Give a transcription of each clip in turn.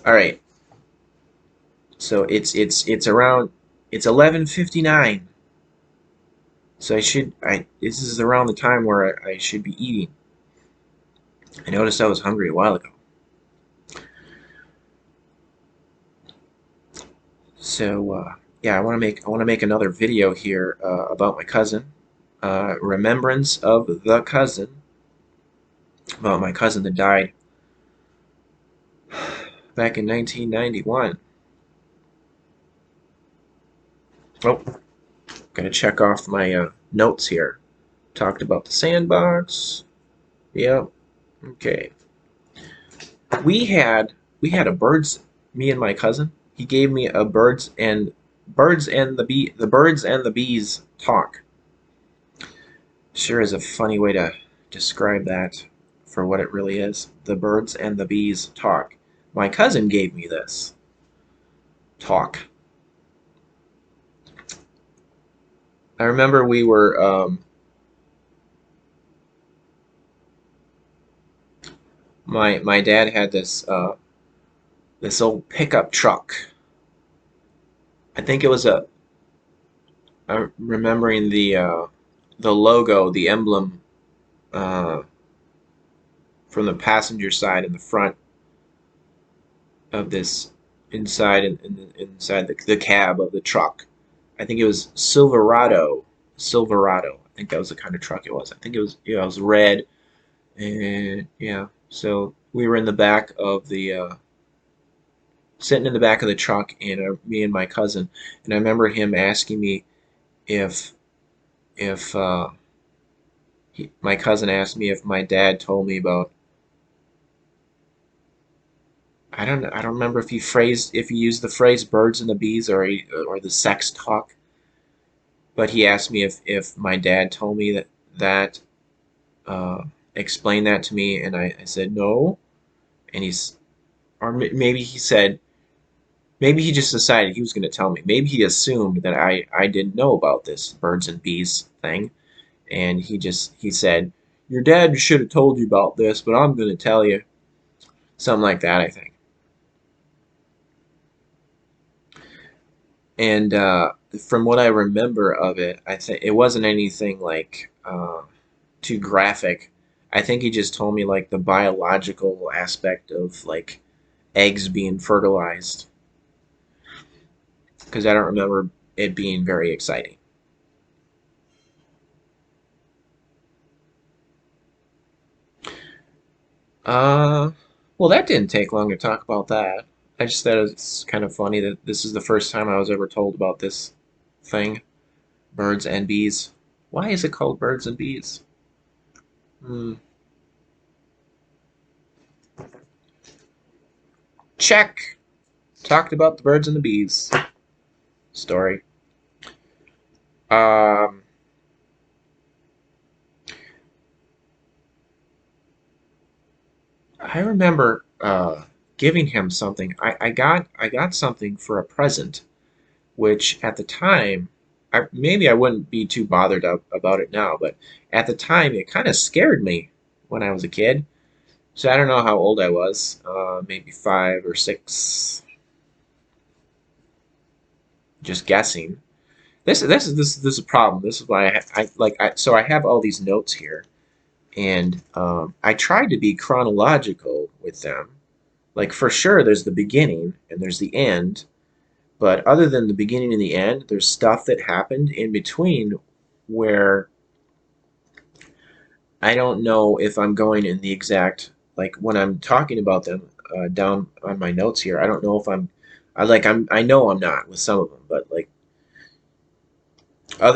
All right. So it's around it's 11:59. So I this is around the time where I should be eating. I noticed I was hungry a while ago. So yeah, I want to make another video here about my cousin, Remembrance of the Cousin, about my cousin that died back in 1991. Oh, gotta check off my notes here. Talked about the sandbox. Yep. Okay. We had we had a birds. Me and my cousin. He gave me a birds and the bees talk. Sure is a funny way to describe that for what it really is. The birds and the bees talk. My cousin gave me this talk. I remember we were my dad had this old pickup truck. I think it was a I'm remembering the logo, the emblem uh, from the passenger side in the front of this inside the cab of the truck. I think it was Silverado. Silverado. I think that was the kind of truck it was. I think it was red, and yeah. So we were in the back of the sitting in the back of the truck, and me and my cousin. And I remember him asking me if if my cousin asked me if my dad told me about. I don't remember if he used the phrase birds and the bees or the sex talk, but he asked me if my dad told me that uh, explained that to me, and I said no, and maybe he said maybe he just decided he was going to tell me. Maybe he assumed that I didn't know about this birds and bees thing, and he said your dad should have told you about this, but I'm going to tell you something like that. I think. And from what I remember of it, I think it wasn't anything like too graphic. I think he just told me like the biological aspect of like eggs being fertilized because I don't remember it being very exciting. Uh, well, that didn't take long to talk about that. I just thought it's kind of funny that this is the first time I was ever told about this thing, birds and bees. Why is it called birds and bees? Hmm. Check. Talked about the birds and the bees story. Um, I remember giving him something. I got something for a present, which at the time, maybe I wouldn't be too bothered about it now, but at the time it kind of scared me when I was a kid. So I don't know how old I was, maybe 5 or 6, just guessing. This is a problem. This is why so I have all these notes here, and I tried to be chronological with them. Like for sure, there's the beginning and there's the end, but other than the beginning and the end, there's stuff that happened in between where I don't know if I'm going in the exact like when I'm talking about them down on my notes here. I don't know if I know I'm not with some of them, but like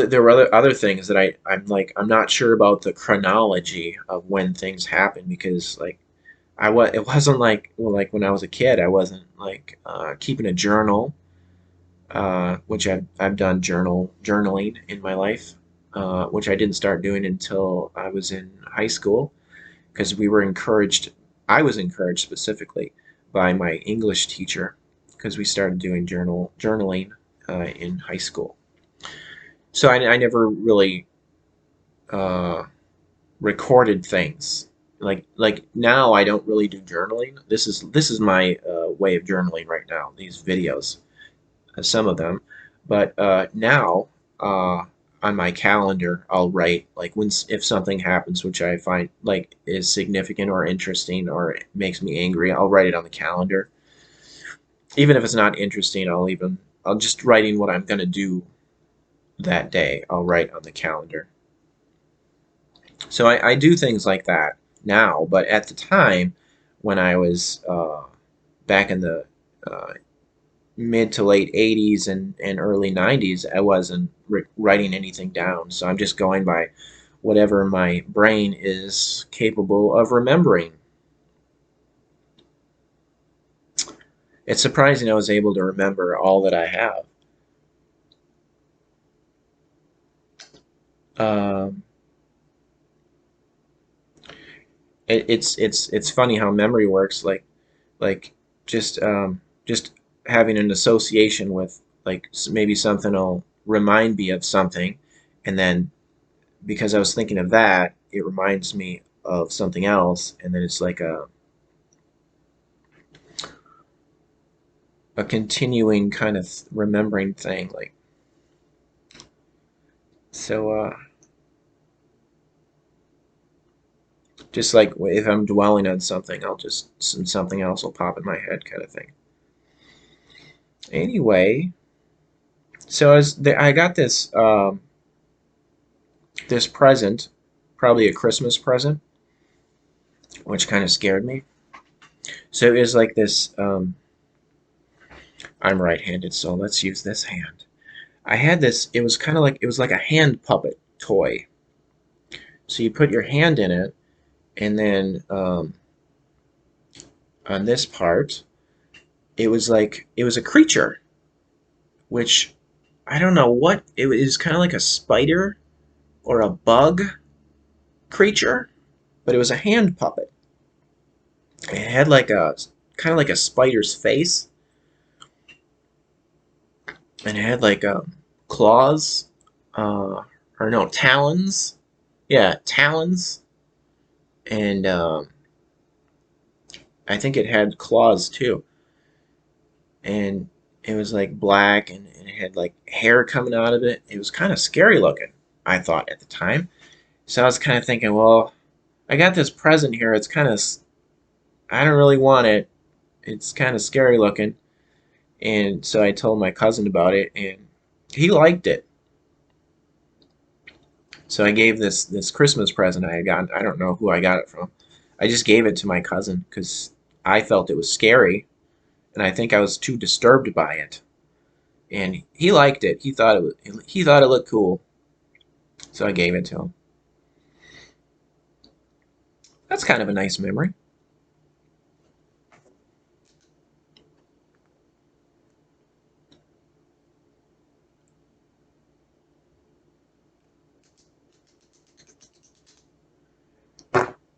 there were other things that I'm not sure about the chronology of when things happen because like it wasn't like like when I was a kid I wasn't like keeping a journal, which I've done journaling in my life, which I didn't start doing until I was in high school because we were encouraged. I was encouraged specifically by my English teacher because we started doing journaling in high school. So I never really uh, recorded things. Like now I don't really do journaling. This is my way of journaling right now. These videos, some of them, but now on my calendar I'll write like when if something happens which I find like is significant or interesting or it makes me angry, I'll write it on the calendar. Even if it's not interesting, I'll just writing what I'm gonna do that day. I'll write on the calendar. So I do things like that now, but at the time when I was back in the uh, mid to late 80s and early 90s, I wasn't writing anything down. So I'm just going by whatever my brain is capable of remembering. It's surprising I was able to remember all that I have. Um, it's funny how memory works. Like just having an association with like maybe something will remind me of something, and then because I was thinking of that, it reminds me of something else, and then it's like a continuing kind of remembering thing. Like so, just like if I'm dwelling on something, I'll just something else will pop in my head, kind of thing. Anyway, so I got this present, probably a Christmas present, which kind of scared me. So it was like this. I'm right-handed, so let's use this hand. I had this. It was like a hand puppet toy. So you put your hand in it, and then on this part, it was a creature, which I don't know what it was. Kind of like a spider or a bug creature, but it was a hand puppet. It had like a kind of like a spider's face, and it had like claws, or no, talons. Yeah, talons, and I think it had claws too. And it was like black, and it had like hair coming out of it. It was kind of scary looking, I thought at the time. So I was kind of thinking, well, I got this present here. It's kind of, I don't really want it. It's kind of scary looking. And so I told my cousin about it, and he liked it. So I gave this Christmas present I had gotten. I don't know who I got it from. I just gave it to my cousin because I felt it was scary, and I think I was too disturbed by it. And he liked it. He thought it looked cool, so I gave it to him. That's kind of a nice memory.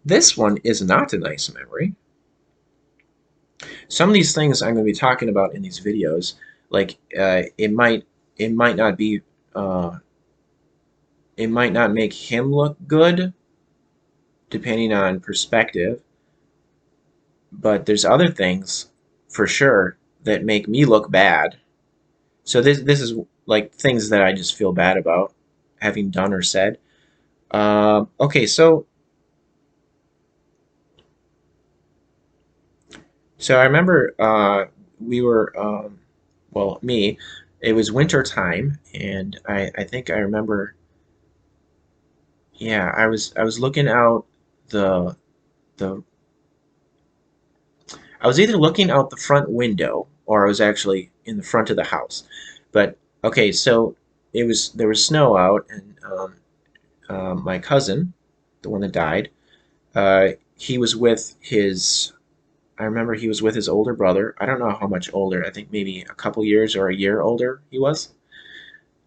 This one is not a nice memory. Some of these things I'm going to be talking about in these videos, like it might not be uh, it might not make him look good depending on perspective, but there's other things for sure that make me look bad. So this is like things that I just feel bad about having done or said. Okay, so I remember we were well, me. It was winter time, and I think I remember. Yeah, I was looking out the the I was either looking out the front window or I was actually in the front of the house. But okay, so there was snow out, and my cousin, the one that died, he was with his. I remember he was with his older brother. I don't know how much older. I think maybe a couple years or a year older he was.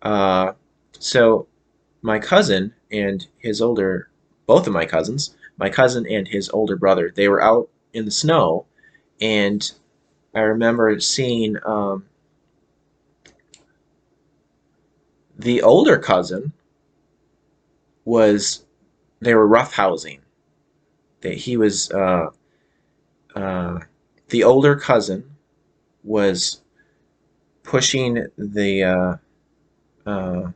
Uh, so my cousin and his older, both of my cousin and his older brother, they were out in the snow, and I remember seeing the older cousin was they were roughhousing, that he was uh, the older cousin was pushing the uh,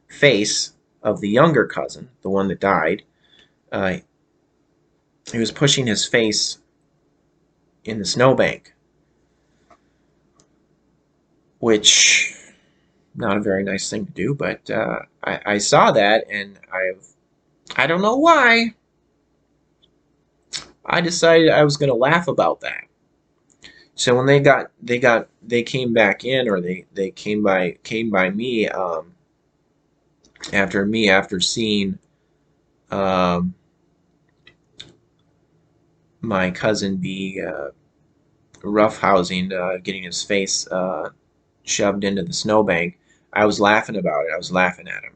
face of the younger cousin, the one that died. Uh, he was pushing his face in the snowbank, which not a very nice thing to do. But I saw that, and I don't know why I decided I was going to laugh about that. So when they came back in, or they came by me after seeing um, my cousin be roughhousing, getting his face shoved into the snowbank. I was laughing about it. I was laughing at him,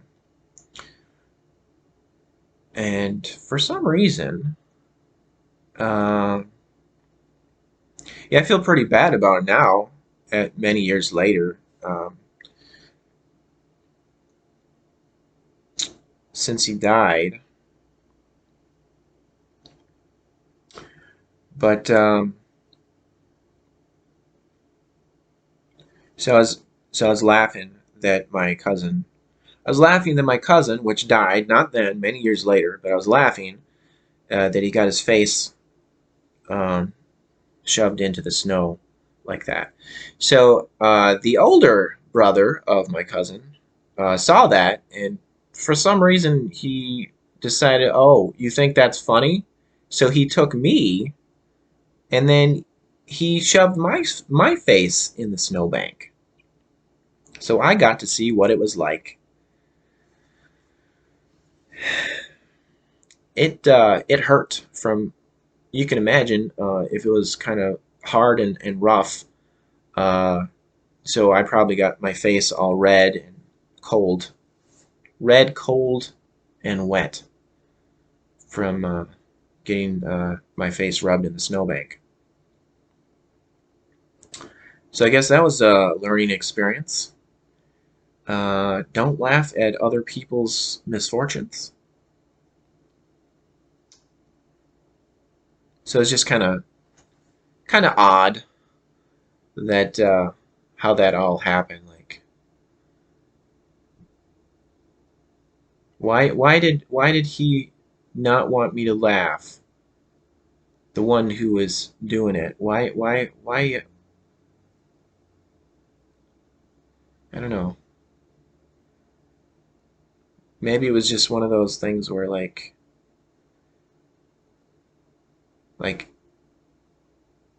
and for some reason, um, yeah, I feel pretty bad about it now. At many years later, since he died, but so I was laughing that my cousin. I was laughing that my cousin, which died not then, many years later, but I was laughing that he got his face um, shoved into the snow like that. So the older brother of my cousin saw that, and for some reason he decided, oh, you think that's funny? So he took me, and then he shoved my face in the snowbank. So I got to see what it was like. It hurt from, you can imagine, if it was kind of hard and rough. Uh, so I probably got my face all cold, red, cold, and wet from getting my face rubbed in the snowbank. So I guess that was a learning experience. Don't laugh at other people's misfortunes. So it's just kind of odd that how that all happened. Like, why did he not want me to laugh? The one who was doing it. Why? I don't know. Maybe it was just one of those things where like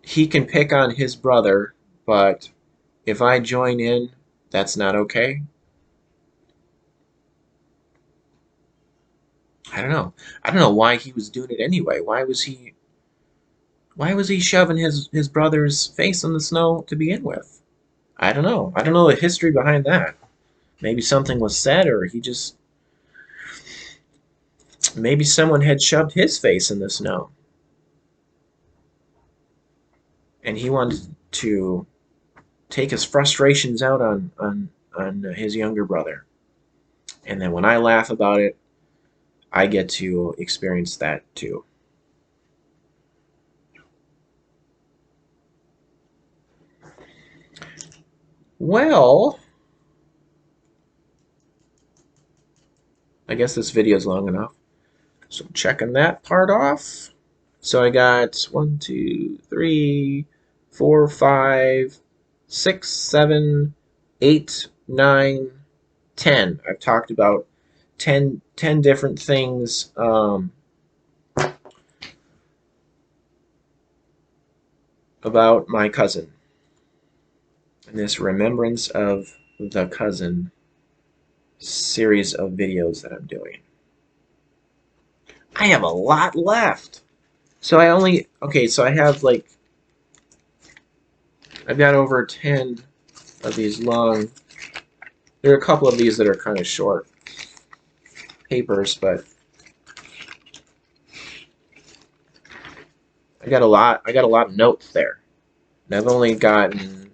he can pick on his brother, but if I join in, that's not okay. I don't know. I don't know why he was doing it anyway. Why was he shoving his brother's face in the snow to begin with? I don't know. I don't know the history behind that. Maybe something was said, or he just maybe someone had shoved his face in the snow, and he wanted to take his frustrations out on his younger brother. And then when I laugh about it, I get to experience that too. Well, I guess this video is long enough. So I'm checking that part off. So I got 1, 2, 3, 4, 5, 6, 7, 8, 9, 10. I've talked about 10 different things about my cousin and this Remembrance of the Cousin series of videos that I'm doing. I have a lot left. So I only, okay, so I have I've got over 10 of these long. There are a couple of these that are kind of short papers, but I got a lot of notes there. And I've only gotten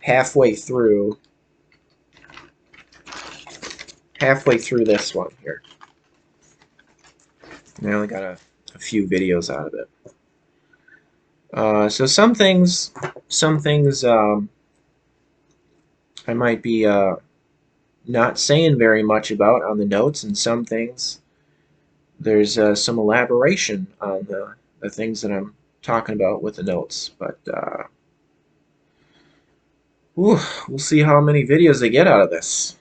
halfway through halfway through this one here. And I only got a few videos out of it. So some things I might be not saying very much about on the notes, and some things there's some elaboration on the things that I'm talking about with the notes. But whew, we'll see how many videos they get out of this.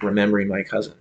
Remembering my cousin.